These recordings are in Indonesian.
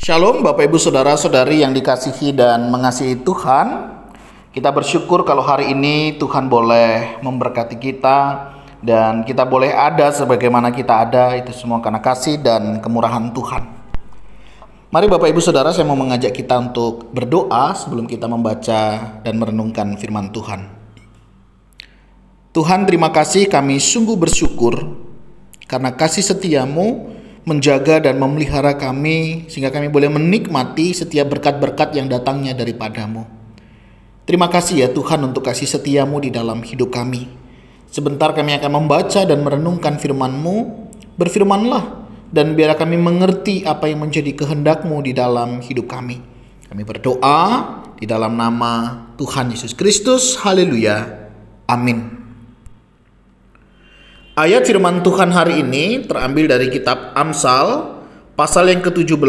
Shalom Bapak Ibu Saudara-saudari yang dikasihi dan mengasihi Tuhan. Kita bersyukur kalau hari ini Tuhan boleh memberkati kita dan kita boleh ada sebagaimana kita ada, itu semua karena kasih dan kemurahan Tuhan. Mari Bapak Ibu Saudara, saya mau mengajak kita untuk berdoa sebelum kita membaca dan merenungkan firman Tuhan. Tuhan, terima kasih, kami sungguh bersyukur karena kasih setiamu menjaga dan memelihara kami sehingga kami boleh menikmati setiap berkat-berkat yang datangnya daripadamu. Terima kasih ya Tuhan untuk kasih setiamu di dalam hidup kami. Sebentar kami akan membaca dan merenungkan firman-Mu. Berfirmanlah dan biar kami mengerti apa yang menjadi kehendak-Mu di dalam hidup kami. Kami berdoa di dalam nama Tuhan Yesus Kristus. Haleluya. Amin. Ayat firman Tuhan hari ini terambil dari kitab Amsal pasal yang ke-17,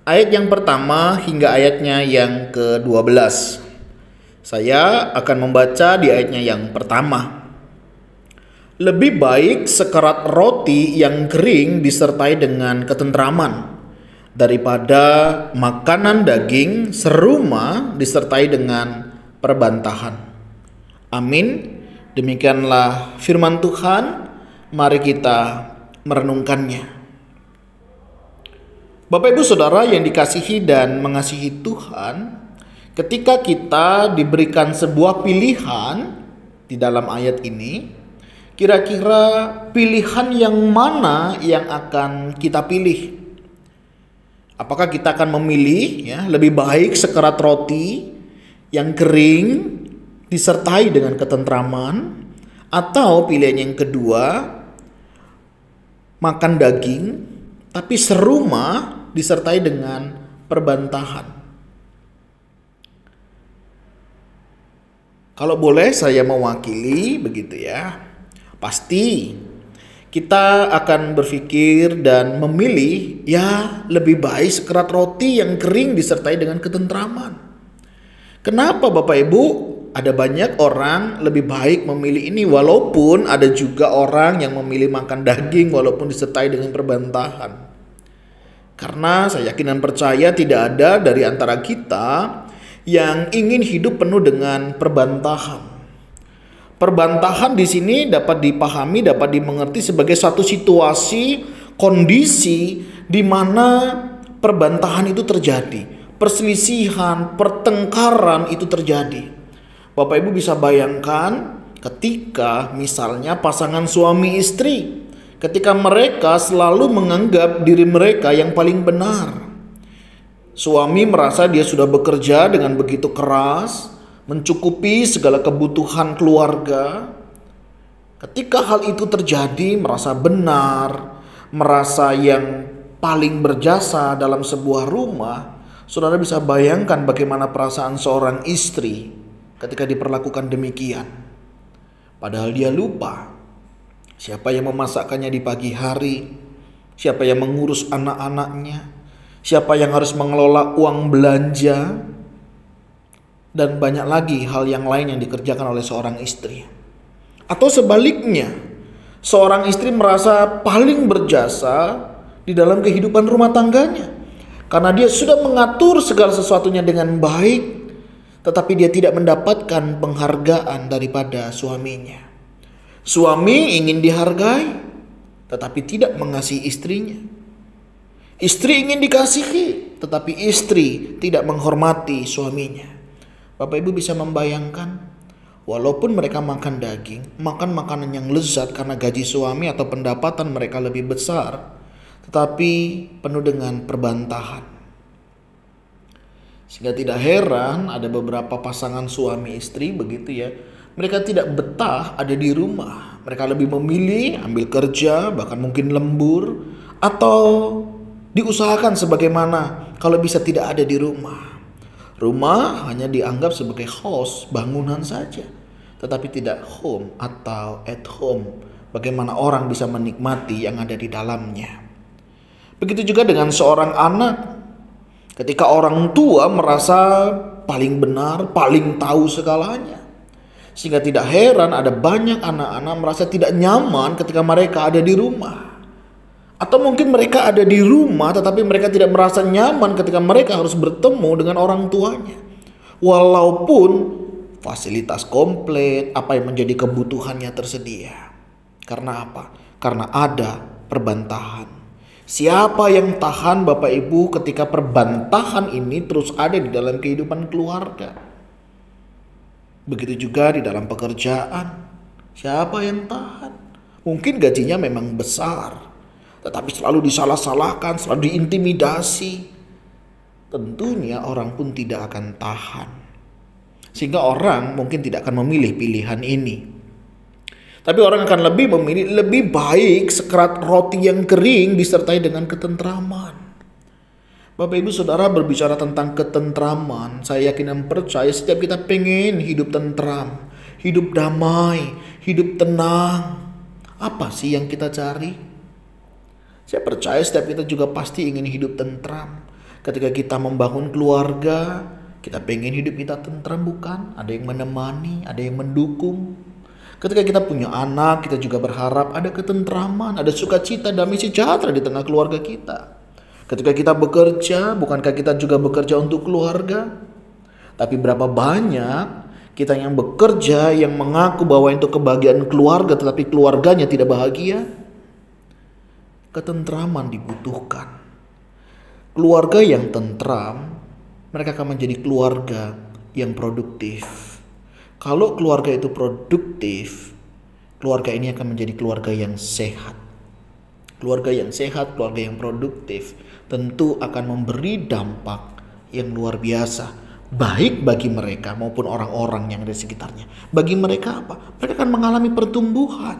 ayat yang pertama hingga ayatnya yang ke-12. Saya akan membaca di ayatnya yang pertama. Lebih baik sekerat roti yang kering disertai dengan ketentraman daripada makanan daging seruma disertai dengan perbantahan. Amin. Demikianlah firman Tuhan, mari kita merenungkannya. Bapak Ibu Saudara yang dikasihi dan mengasihi Tuhan, ketika kita diberikan sebuah pilihan di dalam ayat ini, kira-kira pilihan yang mana yang akan kita pilih? Apakah kita akan memilih lebih baik sekerat roti yang kering disertai dengan ketentraman, atau pilihan yang kedua, makan daging tapi seruma disertai dengan perbantahan? Kalau boleh saya mewakili begitu ya, pasti kita akan berpikir dan memilih lebih baik sekerat roti yang kering disertai dengan ketentraman. Kenapa Bapak Ibu? Ada banyak orang lebih baik memilih ini, walaupun ada juga orang yang memilih makan daging walaupun disertai dengan perbantahan. Karena saya yakin dan percaya tidak ada dari antara kita yang ingin hidup penuh dengan perbantahan. Perbantahan di sini dapat dipahami, dapat dimengerti sebagai satu situasi, kondisi di mana perbantahan itu terjadi, perselisihan, pertengkaran itu terjadi. Bapak Ibu bisa bayangkan ketika misalnya pasangan suami istri, ketika mereka selalu menganggap diri mereka yang paling benar. Suami merasa dia sudah bekerja dengan begitu keras, mencukupi segala kebutuhan keluarga. Ketika hal itu terjadi, merasa benar, merasa yang paling berjasa dalam sebuah rumah. Saudara bisa bayangkan bagaimana perasaan seorang istri ketika diperlakukan demikian. Padahal dia lupa siapa yang memasakkannya di pagi hari, siapa yang mengurus anak-anaknya, siapa yang harus mengelola uang belanja, dan banyak lagi hal yang lain yang dikerjakan oleh seorang istri. Atau sebaliknya, seorang istri merasa paling berjasa di dalam kehidupan rumah tangganya karena dia sudah mengatur segala sesuatunya dengan baik, tetapi dia tidak mendapatkan penghargaan daripada suaminya. Suami ingin dihargai, tetapi tidak mengasihi istrinya. Istri ingin dikasihi, tetapi istri tidak menghormati suaminya. Bapak Ibu bisa membayangkan, walaupun mereka makan daging, makan makanan yang lezat karena gaji suami atau pendapatan mereka lebih besar, tetapi penuh dengan perbantahan. Sehingga tidak heran ada beberapa pasangan suami istri begitu ya, mereka tidak betah ada di rumah. Mereka lebih memilih ambil kerja, bahkan mungkin lembur, atau diusahakan sebagaimana kalau bisa tidak ada di rumah. Rumah hanya dianggap sebagai house, bangunan saja, tetapi tidak home atau at home, bagaimana orang bisa menikmati yang ada di dalamnya. Begitu juga dengan seorang anak. Ketika orang tua merasa paling benar, paling tahu segalanya, sehingga tidak heran ada banyak anak-anak merasa tidak nyaman ketika mereka ada di rumah. Atau mungkin mereka ada di rumah tetapi mereka tidak merasa nyaman ketika mereka harus bertemu dengan orang tuanya. Walaupun fasilitas komplit, apa yang menjadi kebutuhannya tersedia. Karena apa? Karena ada perbantahan. Siapa yang tahan Bapak Ibu ketika perbantahan ini terus ada di dalam kehidupan keluarga? Begitu juga di dalam pekerjaan. Siapa yang tahan? Mungkin gajinya memang besar, tetapi selalu disalah-salahkan, selalu diintimidasi. Tentunya orang pun tidak akan tahan. Sehingga orang mungkin tidak akan memilih pilihan ini. Tapi orang akan lebih memilih, lebih baik sekerat roti yang kering disertai dengan ketentraman. Bapak Ibu Saudara, berbicara tentang ketentraman, saya yakin dan percaya setiap kita pengen hidup tentram, hidup damai, hidup tenang. Apa sih yang kita cari? Saya percaya setiap kita juga pasti ingin hidup tentram. Ketika kita membangun keluarga, kita pengen hidup kita tentram, bukan? Ada yang menemani, ada yang mendukung. Ketika kita punya anak, kita juga berharap ada ketentraman, ada sukacita, damai sejahtera di tengah keluarga kita. Ketika kita bekerja, bukankah kita juga bekerja untuk keluarga? Tapi berapa banyak kita yang bekerja yang mengaku bahwa itu kebahagiaan keluarga, tetapi keluarganya tidak bahagia? Ketentraman dibutuhkan. Keluarga yang tentram, mereka akan menjadi keluarga yang produktif. Kalau keluarga itu produktif, keluarga ini akan menjadi keluarga yang sehat. Keluarga yang sehat, keluarga yang produktif, tentu akan memberi dampak yang luar biasa, baik bagi mereka maupun orang-orang yang ada di sekitarnya. Bagi mereka apa? Mereka akan mengalami pertumbuhan.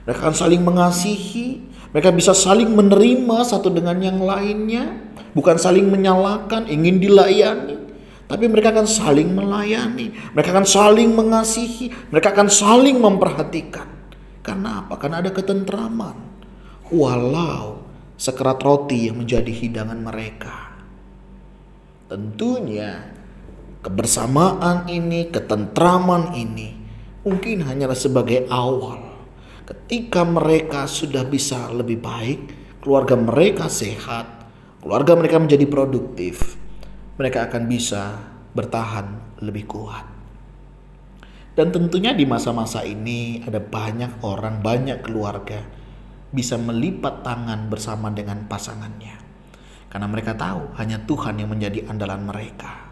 Mereka akan saling mengasihi. Mereka bisa saling menerima satu dengan yang lainnya. Bukan saling menyalahkan, ingin dilayani. Tapi mereka akan saling melayani. Mereka akan saling mengasihi. Mereka akan saling memperhatikan. Karena apa? Karena ada ketentraman. Walau sekerat roti yang menjadi hidangan mereka. Tentunya kebersamaan ini, ketentraman ini mungkin hanyalah sebagai awal. Ketika mereka sudah bisa lebih baik, keluarga mereka sehat, keluarga mereka menjadi produktif, mereka akan bisa bertahan lebih kuat. Dan tentunya di masa-masa ini ada banyak orang, banyak keluarga bisa melipat tangan bersama dengan pasangannya. Karena mereka tahu hanya Tuhan yang menjadi andalan mereka.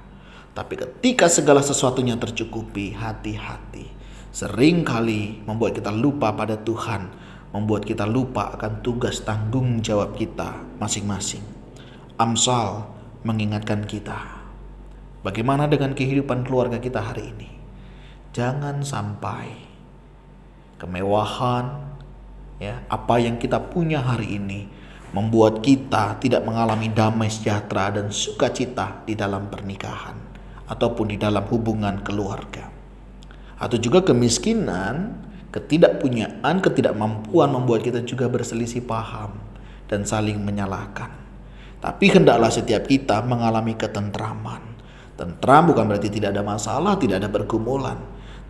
Tapi ketika segala sesuatunya tercukupi, hati-hati. Seringkali membuat kita lupa pada Tuhan, membuat kita lupa akan tugas tanggung jawab kita masing-masing. Amsal mengingatkan kita, bagaimana dengan kehidupan keluarga kita hari ini? Jangan sampai kemewahan, apa yang kita punya hari ini membuat kita tidak mengalami damai sejahtera dan sukacita di dalam pernikahan ataupun di dalam hubungan keluarga. Atau juga kemiskinan, ketidakpunyaan, ketidakmampuan membuat kita juga berselisih paham dan saling menyalahkan. Tapi hendaklah setiap kita mengalami ketentraman. Tentram bukan berarti tidak ada masalah, tidak ada pergumulan.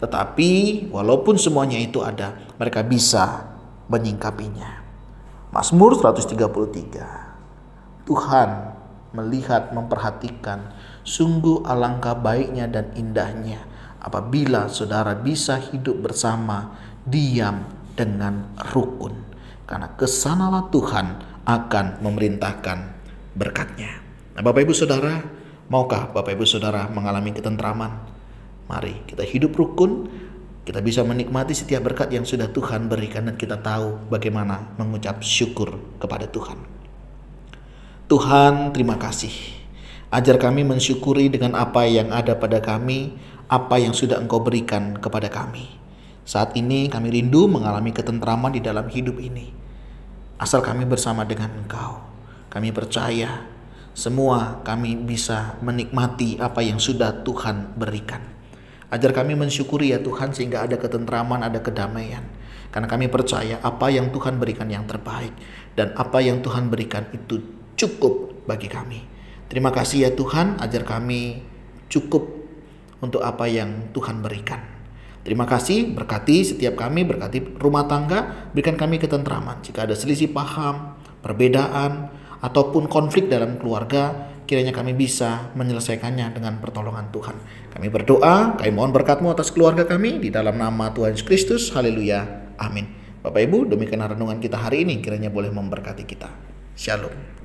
Tetapi walaupun semuanya itu ada, mereka bisa menyingkapinya. Mazmur 133. Tuhan melihat, memperhatikan, sungguh alangkah baiknya dan indahnya apabila saudara bisa hidup bersama, diam dengan rukun. Karena kesanalah Tuhan akan memerintahkan berkatnya. Nah, Bapak Ibu Saudara, maukah Bapak Ibu Saudara mengalami ketentraman? Mari kita hidup rukun, kita bisa menikmati setiap berkat yang sudah Tuhan berikan dan kita tahu bagaimana mengucap syukur kepada Tuhan. Tuhan, terima kasih. Ajar kami mensyukuri dengan apa yang ada pada kami, apa yang sudah Engkau berikan kepada kami. Saat ini kami rindu mengalami ketentraman di dalam hidup ini. Asal kami bersama dengan Engkau. Kami percaya semua kami bisa menikmati apa yang sudah Tuhan berikan. Ajar kami mensyukuri ya Tuhan sehingga ada ketentraman, ada kedamaian. Karena kami percaya apa yang Tuhan berikan yang terbaik. Dan apa yang Tuhan berikan itu cukup bagi kami. Terima kasih ya Tuhan, ajar kami cukup untuk apa yang Tuhan berikan. Terima kasih, berkati setiap kami, berkati rumah tangga, berikan kami ketentraman. Jika ada selisih paham, perbedaan, ataupun konflik dalam keluarga, kiranya kami bisa menyelesaikannya dengan pertolongan Tuhan. Kami berdoa, kami mohon berkat-Mu atas keluarga kami, di dalam nama Tuhan Yesus Kristus. Haleluya. Amin. Bapak Ibu, demikian renungan kita hari ini, kiranya boleh memberkati kita. Shalom.